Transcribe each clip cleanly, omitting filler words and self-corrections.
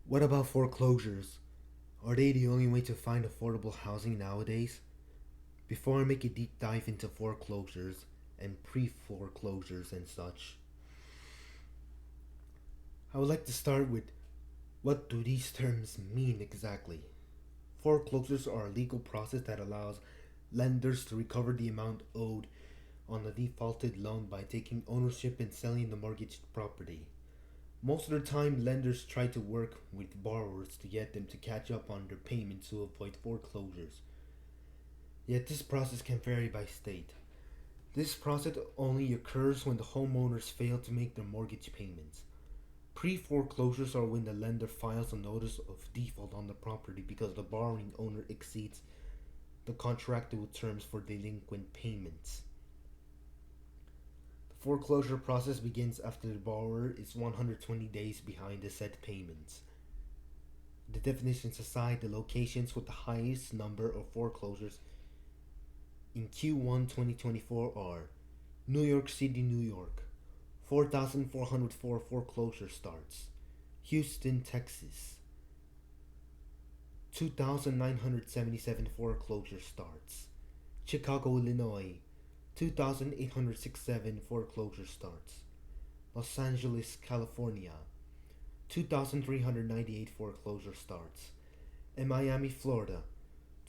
What about foreclosures? Are they the only way to find affordable housing nowadays? Before I make a deep dive into foreclosures and pre-foreclosures and such, I would like to start with what do these terms mean exactly? Foreclosures are a legal process that allows lenders to recover the amount owed on a defaulted loan by taking ownership and selling the mortgaged property. Most of the time, lenders try to work with borrowers to get them to catch up on their payments to avoid foreclosures. Yet this process can vary by state. This process only occurs when the homeowners fail to make their mortgage payments. Pre-foreclosures are when the lender files a notice of default on the property because the borrowing owner exceeds the contractual terms for delinquent payments. The foreclosure process begins after the borrower is 120 days behind the said payments. The definitions aside, the locations with the highest number of foreclosures in Q1 2024 are New York City, New York, 4,404 foreclosure starts. Houston, Texas, 2,977 foreclosure starts. Chicago, Illinois, 2,867 foreclosure starts. Los Angeles, California, 2,398 foreclosure starts. And Miami, Florida,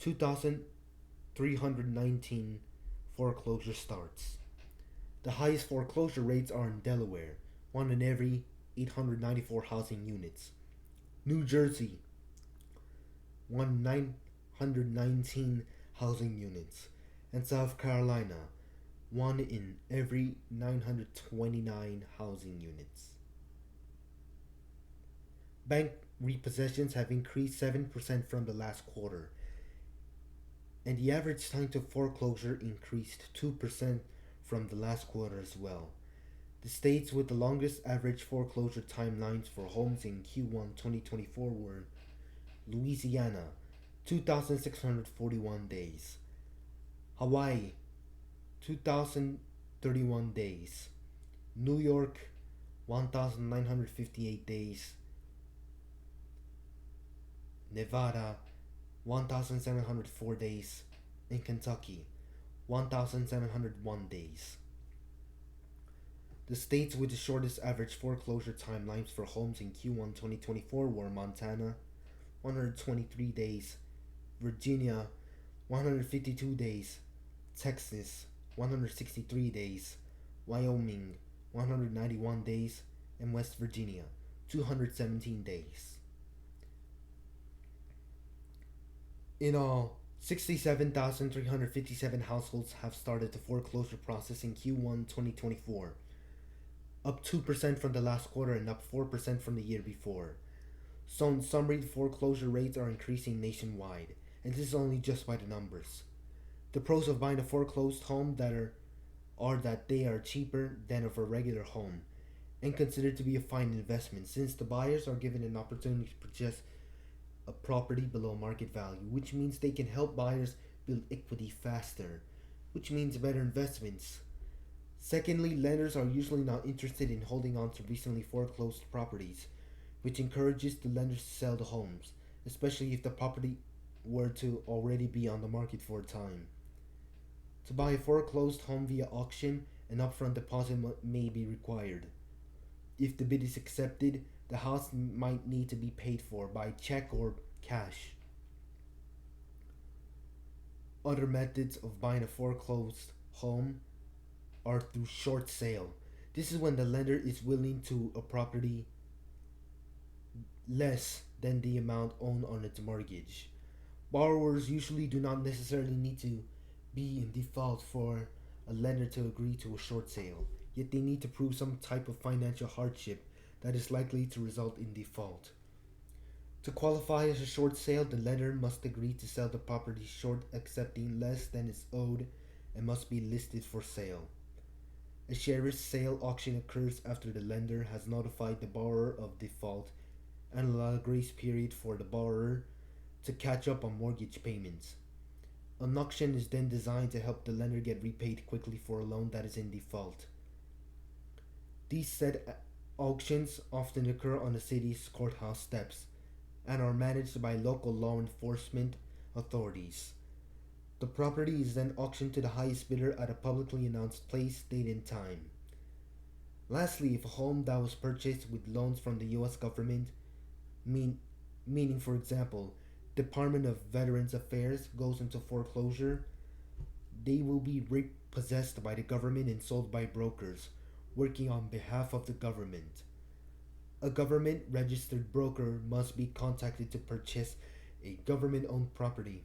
2,319 foreclosure starts. The highest foreclosure rates are in Delaware, 1 in every 894 housing units. New Jersey, 1 in 919 housing units. And South Carolina, 1 in every 929 housing units. Bank repossessions have increased 7% from the last quarter, and the average time to foreclosure increased 2% from the last quarter as well. The states with the longest average foreclosure timelines for homes in Q1 2024 were Louisiana, 2,641 days, Hawaii, 2,031 days, New York, 1,958 days, Nevada, 1,704 days, and Kentucky, 1,701 days. The states with the shortest average foreclosure timelines for homes in Q1 2024 were Montana, 123 days, Virginia, 152 days, Texas, 163 days, Wyoming, 191 days, and West Virginia, 217 days. In all, 67,357 households have started the foreclosure process in Q1 2024, up 2% from the last quarter and up 4% from the year before. So, in summary, the foreclosure rates are increasing nationwide, and this is only just by the numbers. The pros of buying a foreclosed home are that they are cheaper than of a regular home, and considered to be a fine investment since the buyers are given an opportunity to purchase a property below market value, which means they can help buyers build equity faster, which means better investments. Secondly, lenders are usually not interested in holding on to recently foreclosed properties, which encourages the lenders to sell the homes, especially if the property were to already be on the market for a time. To buy a foreclosed home via auction, an upfront deposit may be required. If the bid is accepted, the house might need to be paid for by check or cash. Other methods of buying a foreclosed home are through short sale. This is when the lender is willing to a property less than the amount owed on its mortgage. Borrowers usually do not necessarily need to be in default for a lender to agree to a short sale, yet they need to prove some type of financial hardship that is likely to result in default. To qualify as a short sale, the lender must agree to sell the property short, accepting less than is owed, and must be listed for sale. A sheriff's sale auction occurs after the lender has notified the borrower of default and allowed a grace period for the borrower to catch up on mortgage payments. An auction is then designed to help the lender get repaid quickly for a loan that is in default. These said auctions often occur on the city's courthouse steps, and are managed by local law enforcement authorities. The property is then auctioned to the highest bidder at a publicly announced place, date, and time. Lastly, if a home that was purchased with loans from the US government, mean, meaning for example, Department of Veterans Affairs goes into foreclosure, they will be repossessed by the government and sold by brokers working on behalf of the government. A government registered broker must be contacted to purchase a government owned property.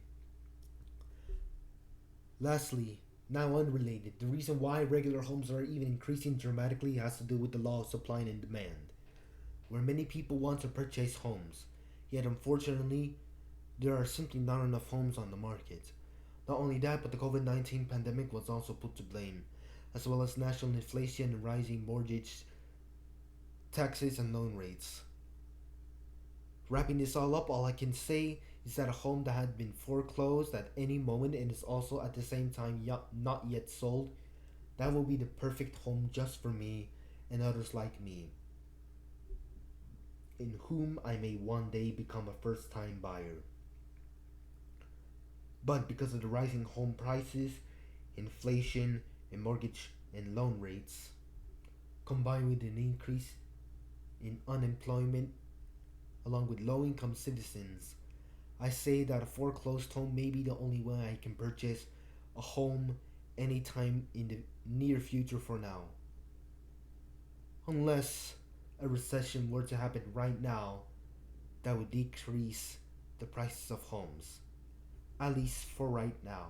Lastly, now unrelated, the reason why regular homes are even increasing dramatically has to do with the law of supply and demand, where many people want to purchase homes, yet unfortunately, there are simply not enough homes on the market. Not only that, but the COVID 19 pandemic was also put to blame, as well as national inflation and rising mortgage taxes and loan rates. Wrapping this all up, all I can say is that a home that had been foreclosed at any moment and is also at the same time not yet sold, that will be the perfect home just for me and others like me, in whom I may one day become a first time buyer. But because of the rising home prices, inflation, and mortgage and loan rates, combined with an increase in unemployment along with low income citizens, I say that a foreclosed home may be the only way I can purchase a home anytime in the near future for now. Unless a recession were to happen right now, that would decrease the prices of homes, at least for right now.